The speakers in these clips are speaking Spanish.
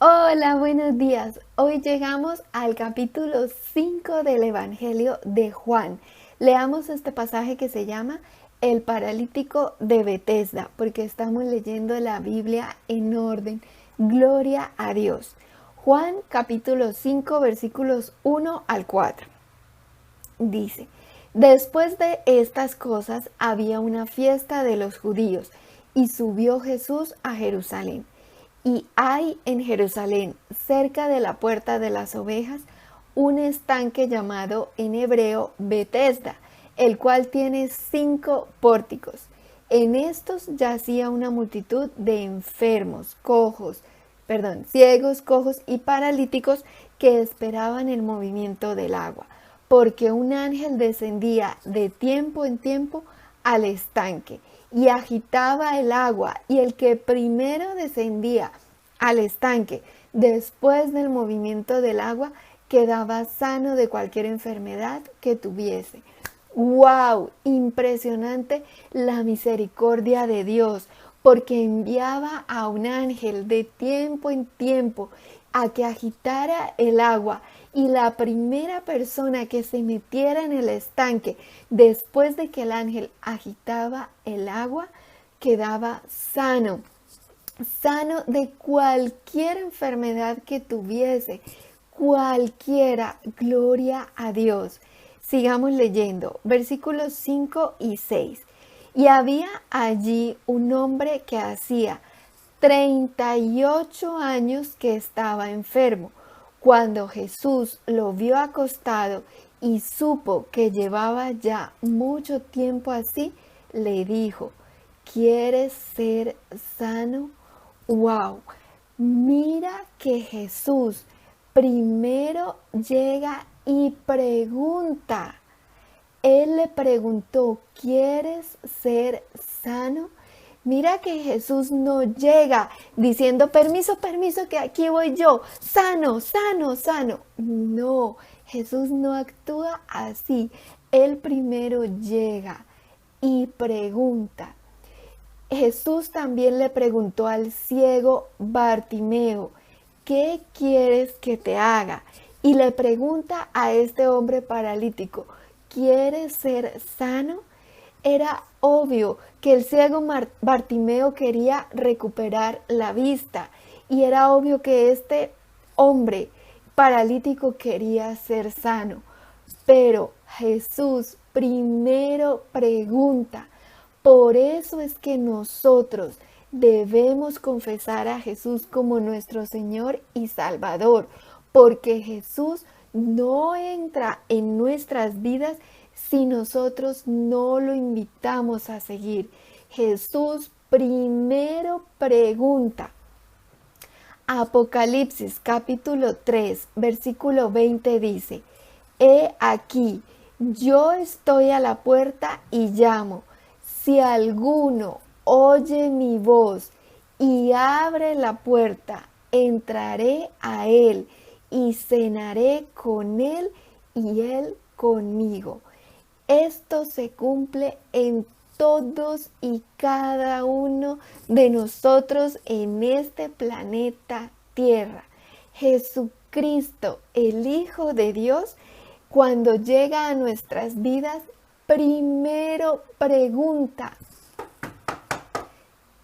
Hola, buenos días. Hoy llegamos al capítulo 5 del Evangelio de Juan. Leamos este pasaje que se llama El paralítico de Betesda, porque estamos leyendo la Biblia en orden. Gloria a Dios. Juan capítulo 5 versículos 1 al 4. Dice: Después de estas cosas había una fiesta de los judíos y subió Jesús a Jerusalén. Y hay en Jerusalén, cerca de la puerta de las ovejas, un estanque llamado en hebreo Betesda, el cual tiene 5 pórticos. En estos yacía una multitud de enfermos, ciegos, cojos y paralíticos que esperaban el movimiento del agua, porque un ángel descendía de tiempo en tiempo al estanque y agitaba el agua, y el que primero descendía al estanque después del movimiento del agua quedaba sano de cualquier enfermedad que tuviese. ¡Wow! Impresionante la misericordia de Dios, porque enviaba a un ángel de tiempo en tiempo a que agitara el agua, y la primera persona que se metiera en el estanque después de que el ángel agitaba el agua quedaba sano de cualquier enfermedad que tuviese, cualquiera. Gloria a Dios. Sigamos leyendo, versículos 5 y 6. Y había allí un hombre que hacía 38 años que estaba enfermo. Cuando Jesús lo vio acostado y supo que llevaba ya mucho tiempo así, le dijo: ¿Quieres ser sano? ¡Wow! Mira que Jesús primero llega y pregunta. Él le preguntó: ¿quieres ser sano? Mira que Jesús no llega diciendo: permiso, que aquí voy yo, sano, sano, sano. No, Jesús no actúa así. Él primero llega y pregunta. Jesús también le preguntó al ciego Bartimeo: ¿qué quieres que te haga? Y le pregunta a este hombre paralítico: ¿quieres ser sano? Era obvio que el ciego Bartimeo quería recuperar la vista, y era obvio que este hombre paralítico quería ser sano. Pero Jesús primero pregunta. Por eso es que nosotros debemos confesar a Jesús como nuestro Señor y Salvador, porque Jesús no entra en nuestras vidas si nosotros no lo invitamos a seguir. Jesús primero pregunta. Apocalipsis capítulo 3, versículo 20 dice: He aquí, yo estoy a la puerta y llamo. Si alguno oye mi voz y abre la puerta, entraré a él y cenaré con él y él conmigo. Esto se cumple en todos y cada uno de nosotros en este planeta Tierra. Jesucristo, el Hijo de Dios, cuando llega a nuestras vidas, primero pregunta,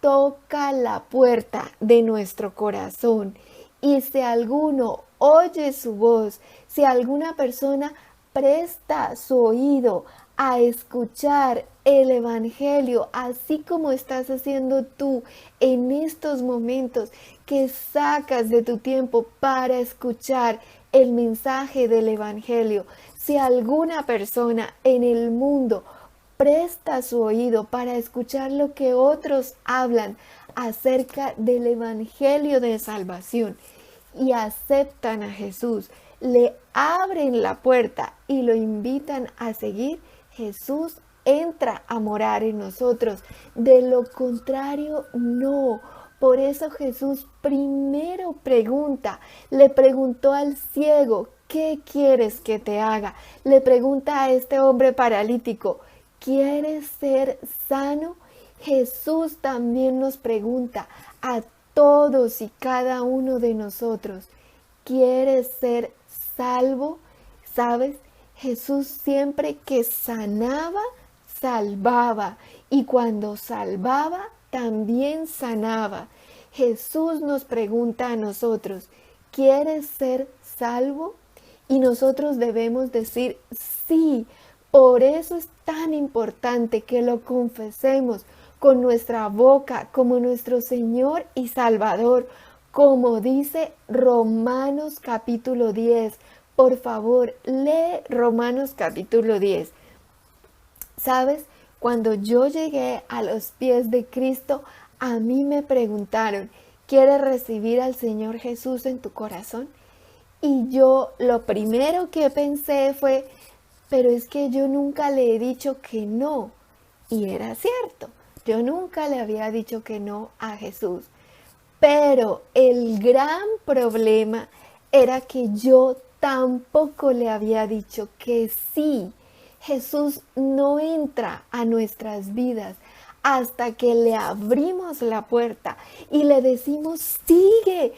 toca la puerta de nuestro corazón, y si alguno oye su voz, si alguna persona presta su oído a escuchar el Evangelio, así como estás haciendo tú en estos momentos que sacas de tu tiempo para escuchar el mensaje del Evangelio, si alguna persona en el mundo presta su oído para escuchar lo que otros hablan acerca del Evangelio de salvación y aceptan a Jesús, le abren la puerta y lo invitan a seguir, Jesús entra a morar en nosotros. De lo contrario, no. Por eso Jesús primero pregunta. Le preguntó al ciego: ¿qué quieres que te haga? Le pregunta a este hombre paralítico: ¿quieres ser sano? Jesús también nos pregunta a todos y cada uno de nosotros quiere ser salvo, ¿sabes? Jesús siempre que sanaba, salvaba, y cuando salvaba, también sanaba. Jesús nos pregunta a nosotros, ¿quieres ser salvo? Y nosotros debemos decir sí. Por eso es tan importante que lo confesemos con nuestra boca como nuestro Señor y Salvador, como dice Romanos capítulo 10. Por favor, lee Romanos capítulo 10. ¿Sabes? Cuando yo llegué a los pies de Cristo, a mí me preguntaron, ¿quieres recibir al Señor Jesús en tu corazón? Y yo lo primero que pensé fue, pero es que yo nunca le he dicho que no. Y era cierto, yo nunca le había dicho que no a Jesús. Pero el gran problema era que yo tampoco le había dicho que sí. Jesús no entra a nuestras vidas hasta que le abrimos la puerta y le decimos, sigue,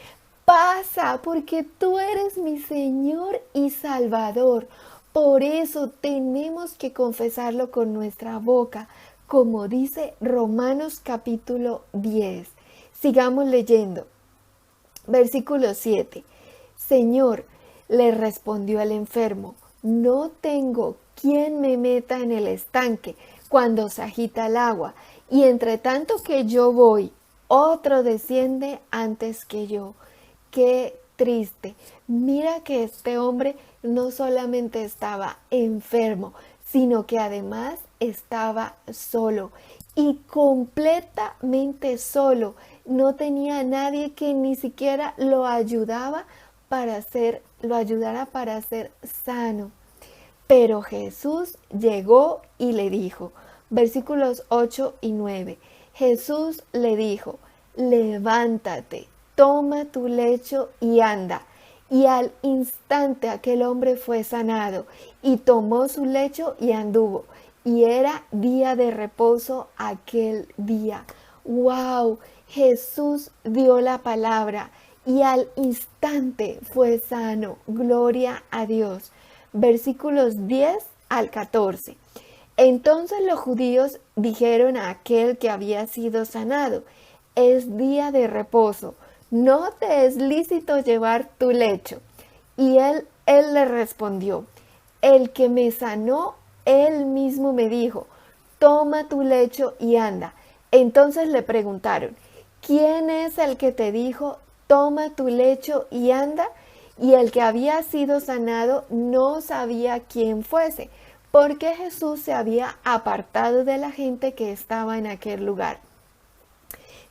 pasa, porque tú eres mi Señor y Salvador. Por eso tenemos que confesarlo con nuestra boca, como dice Romanos capítulo 10. Sigamos leyendo. Versículo 7. Señor, le respondió el enfermo, no tengo quien me meta en el estanque cuando se agita el agua, y entre tanto que yo voy, otro desciende antes que yo. Qué triste. Mira que este hombre no solamente estaba enfermo, sino que además estaba solo y completamente solo. No tenía a nadie que ni siquiera lo ayudara para ser sano. Pero Jesús llegó y le dijo, versículos 8 y 9, Jesús le dijo, levántate, toma tu lecho y anda. Y al instante aquel hombre fue sanado y tomó su lecho y anduvo. Y era día de reposo aquel día. ¡Wow! Jesús dio la palabra y al instante fue sano. Gloria a Dios. Versículos 10 al 14. Entonces los judíos dijeron a aquel que había sido sanado, es día de reposo, no te es lícito llevar tu lecho. Y él le respondió, el que me sanó, él mismo me dijo, toma tu lecho y anda. Entonces le preguntaron, ¿quién es el que te dijo, toma tu lecho y anda? Y el que había sido sanado no sabía quién fuese, porque Jesús se había apartado de la gente que estaba en aquel lugar.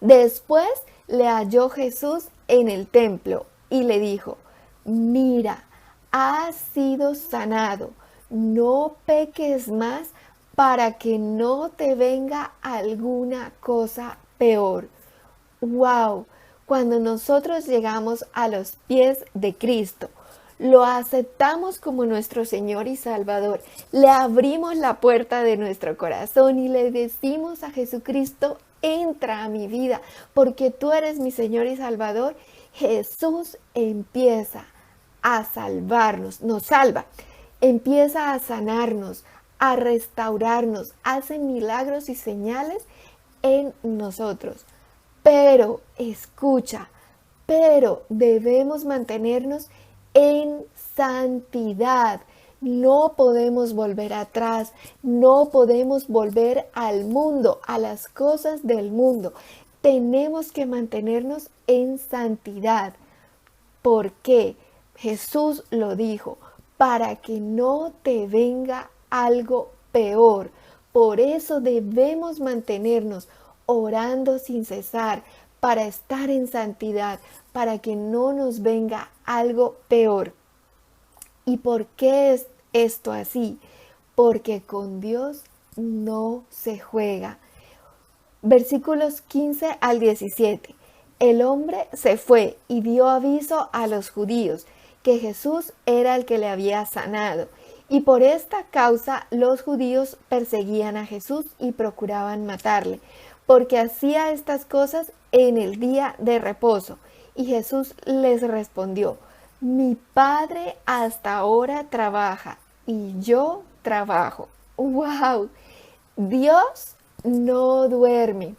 Después le halló Jesús en el templo y le dijo, mira, has sido sanado, no peques más para que no te venga alguna cosa peor. ¡Wow! Cuando nosotros llegamos a los pies de Cristo, lo aceptamos como nuestro Señor y Salvador, le abrimos la puerta de nuestro corazón y le decimos a Jesucristo, entra a mi vida, porque tú eres mi Señor y Salvador, Jesús empieza a salvarnos, nos salva, empieza a sanarnos, a restaurarnos, hace milagros y señales en nosotros. Pero, escucha, pero debemos mantenernos en santidad. No podemos volver atrás, no podemos volver al mundo, a las cosas del mundo. Tenemos que mantenernos en santidad. ¿Por qué? Jesús lo dijo, para que no te venga algo peor. Por eso debemos mantenernos orando sin cesar, para estar en santidad, para que no nos venga algo peor. ¿Y por qué es esto así? Porque con Dios no se juega. Versículos 15 al 17. El hombre se fue y dio aviso a los judíos que Jesús era el que le había sanado. Y por esta causa los judíos perseguían a Jesús y procuraban matarle, porque hacía estas cosas en el día de reposo? Y Jesús les respondió: mi Padre hasta ahora trabaja y yo trabajo. ¡Wow! Dios no duerme.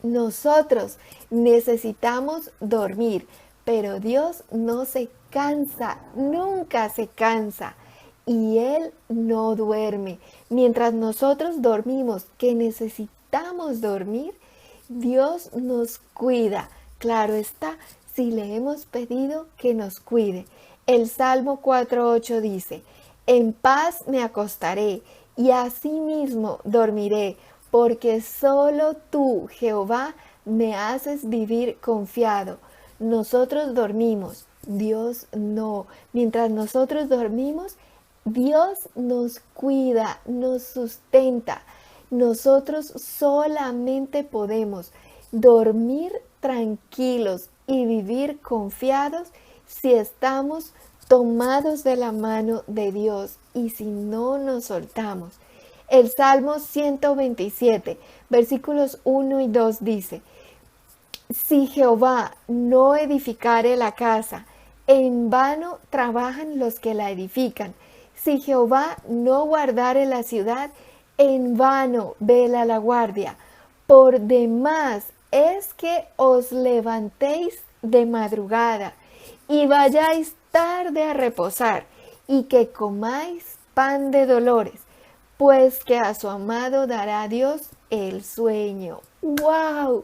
Nosotros necesitamos dormir, pero Dios no se cansa, nunca se cansa. Y Él no duerme. Mientras nosotros dormimos, que necesitamos dormir, Dios nos cuida. Claro está, si le hemos pedido que nos cuide. El Salmo 4:8 dice: en paz me acostaré y asimismo dormiré, porque solo tú, Jehová, me haces vivir confiado. Nosotros dormimos, Dios no. Mientras nosotros dormimos, Dios nos cuida, nos sustenta. Nosotros solamente podemos dormir tranquilos y vivir confiados si estamos tomados de la mano de Dios y si no nos soltamos. El Salmo 127, versículos 1 y 2 dice: si Jehová no edificare la casa, en vano trabajan los que la edifican. Si Jehová no guardare la ciudad, en vano vela la guardia. Por demás es que os levantéis de madrugada y vayáis tarde a reposar, y que comáis pan de dolores, pues que a su amado dará Dios el sueño. ¡Wow!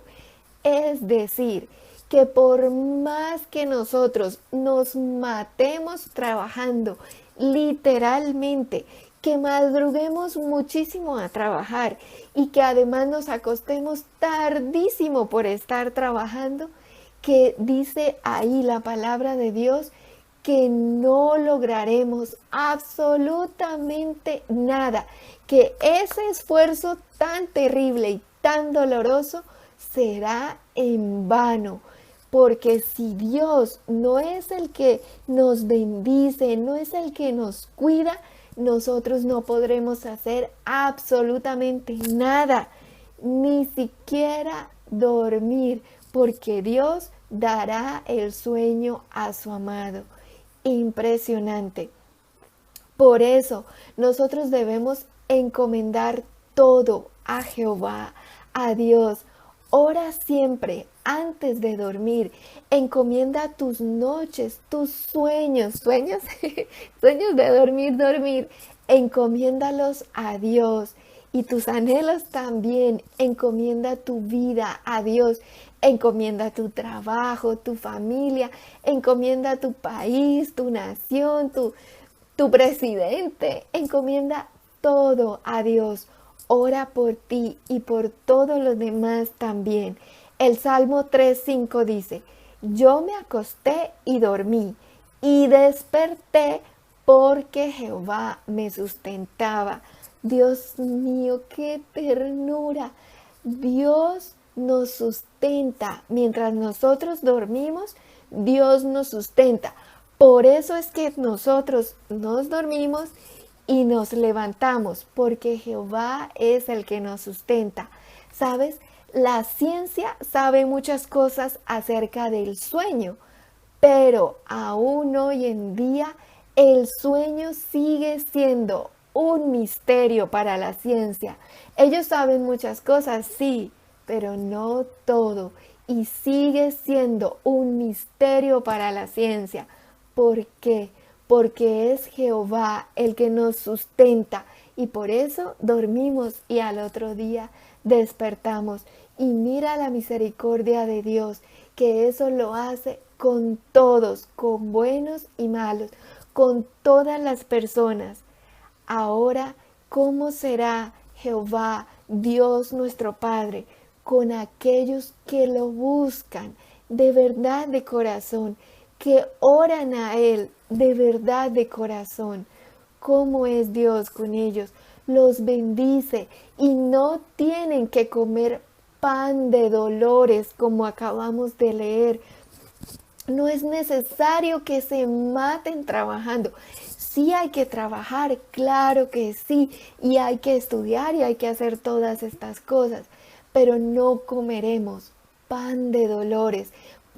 Es decir, que por más que nosotros nos matemos trabajando, literalmente, que madruguemos muchísimo a trabajar y que además nos acostemos tardísimo por estar trabajando, que dice ahí la palabra de Dios que no lograremos absolutamente nada, que ese esfuerzo tan terrible y tan doloroso será en vano, porque si Dios no es el que nos bendice, no es el que nos cuida, nosotros no podremos hacer absolutamente nada, ni siquiera dormir, porque Dios dará el sueño a su amado. Impresionante. Por eso nosotros debemos encomendar todo a Jehová, a Dios. Ora siempre antes de dormir. Encomienda tus noches, tus sueños, sueños de dormir. Encomiéndalos a Dios. Y tus anhelos también. Encomienda tu vida a Dios. Encomienda tu trabajo, tu familia. Encomienda tu país, tu nación, tu presidente. Encomienda todo a Dios. Ora por ti y por todos los demás también. El Salmo 3:5 dice: yo me acosté y dormí, y desperté porque Jehová me sustentaba. Dios mío, qué ternura. Dios nos sustenta. Mientras nosotros dormimos, Dios nos sustenta. Por eso es que nosotros nos dormimos y nos levantamos, porque Jehová es el que nos sustenta. ¿Sabes? La ciencia sabe muchas cosas acerca del sueño, pero aún hoy en día el sueño sigue siendo un misterio para la ciencia. Ellos saben muchas cosas, sí, pero no todo. Y sigue siendo un misterio para la ciencia. ¿Por qué? Porque es Jehová el que nos sustenta y por eso dormimos y al otro día despertamos. Y mira la misericordia de Dios, que eso lo hace con todos, con buenos y malos, con todas las personas. Ahora, ¿cómo será Jehová, Dios nuestro Padre, con aquellos que lo buscan de verdad de corazón, que oran a Él de verdad de corazón? ¿Cómo es Dios con ellos? Los bendice y no tienen que comer pan de dolores como acabamos de leer. No es necesario que se maten trabajando. Sí hay que trabajar, claro que sí, y hay que estudiar y hay que hacer todas estas cosas, pero no comeremos pan de dolores.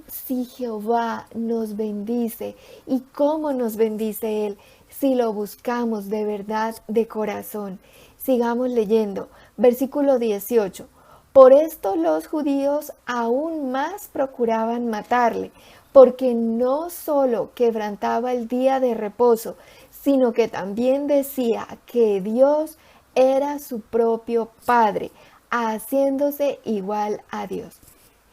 Si Jehová nos bendice, ¿y cómo nos bendice Él? Si lo buscamos de verdad, de corazón. Sigamos leyendo. Versículo 18. Por esto los judíos aún más procuraban matarle, porque no solo quebrantaba el día de reposo, sino que también decía que Dios era su propio Padre, haciéndose igual a Dios.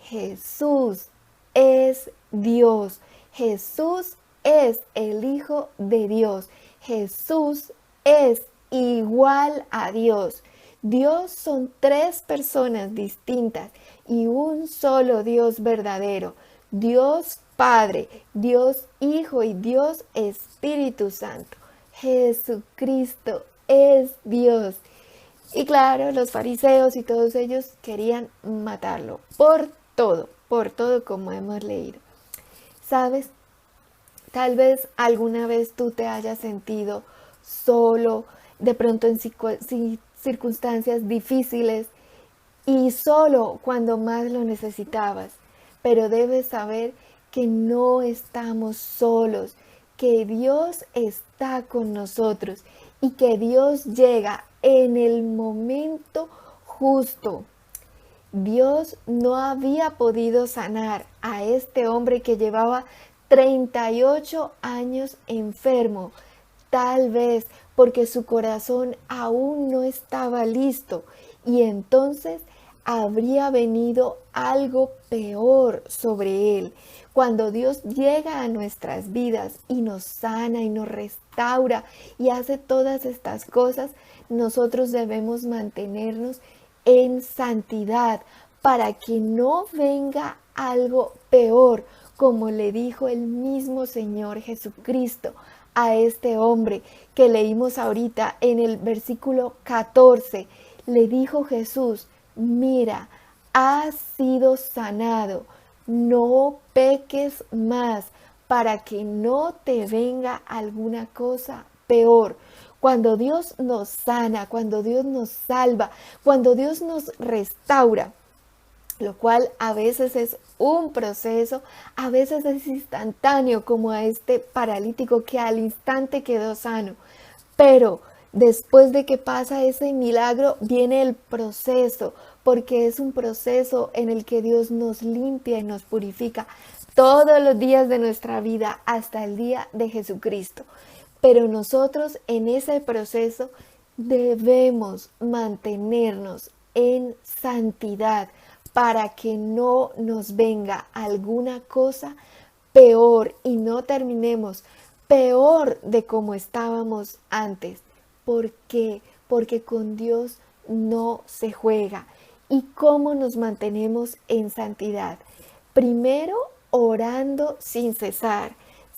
Jesús es Dios. Jesús es el Hijo de Dios. Jesús es igual a Dios. Dios son tres personas distintas y un solo Dios verdadero. Dios Padre, Dios Hijo y Dios Espíritu Santo. Jesucristo es Dios. Y claro, los fariseos y todos ellos querían matarlo por todo como hemos leído. ¿Sabes? Tal vez alguna vez tú te hayas sentido solo, de pronto en circunstancias difíciles y solo cuando más lo necesitabas. Pero debes saber que no estamos solos, que Dios está con nosotros y que Dios llega en el momento justo. Dios no había podido sanar a este hombre que llevaba 38 años enfermo, tal vez porque su corazón aún no estaba listo y entonces habría venido algo peor sobre él. Cuando Dios llega a nuestras vidas y nos sana y nos restaura y hace todas estas cosas, nosotros debemos mantenernos en santidad para que no venga algo peor, como le dijo el mismo Señor Jesucristo a este hombre que leímos ahorita en el versículo 14. Le dijo Jesús: mira, has sido sanado, no peques más para que no te venga alguna cosa peor. Cuando Dios nos sana, cuando Dios nos salva, cuando Dios nos restaura, lo cual a veces es un proceso, a veces es instantáneo, como a este paralítico que al instante quedó sano. Pero después de que pasa ese milagro, viene el proceso, porque es un proceso en el que Dios nos limpia y nos purifica todos los días de nuestra vida hasta el día de Jesucristo. Pero nosotros en ese proceso debemos mantenernos en santidad para que no nos venga alguna cosa peor y no terminemos peor de como estábamos antes. ¿Por qué? Porque con Dios no se juega. ¿Y cómo nos mantenemos en santidad? Primero, orando sin cesar.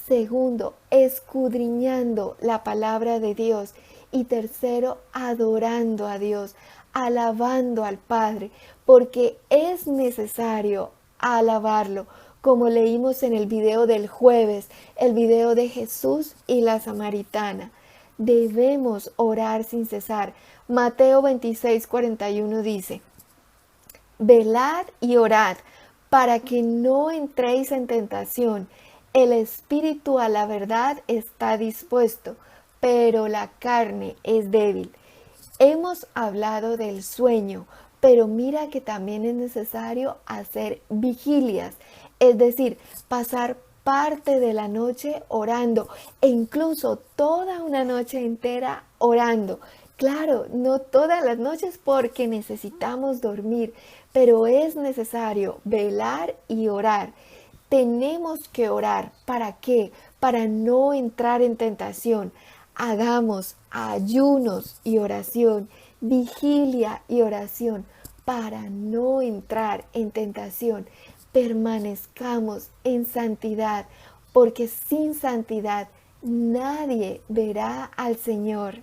Segundo, escudriñando la palabra de Dios. Y tercero, adorando a Dios, alabando al Padre, porque es necesario alabarlo, como leímos en el video del jueves, el video de Jesús y la samaritana. Debemos orar sin cesar. Mateo 26:41 dice: velad y orad para que no entréis en tentación. El espíritu a la verdad está dispuesto, pero la carne es débil. Hemos hablado del sueño, pero mira que también es necesario hacer vigilias, es decir, pasar parte de la noche orando e incluso toda una noche entera orando. Claro, no todas las noches porque necesitamos dormir, pero es necesario velar y orar. Tenemos que orar. ¿Para qué? Para no entrar en tentación. Hagamos ayunos y oración, vigilia y oración para no entrar en tentación. Permanezcamos en santidad, porque sin santidad nadie verá al Señor.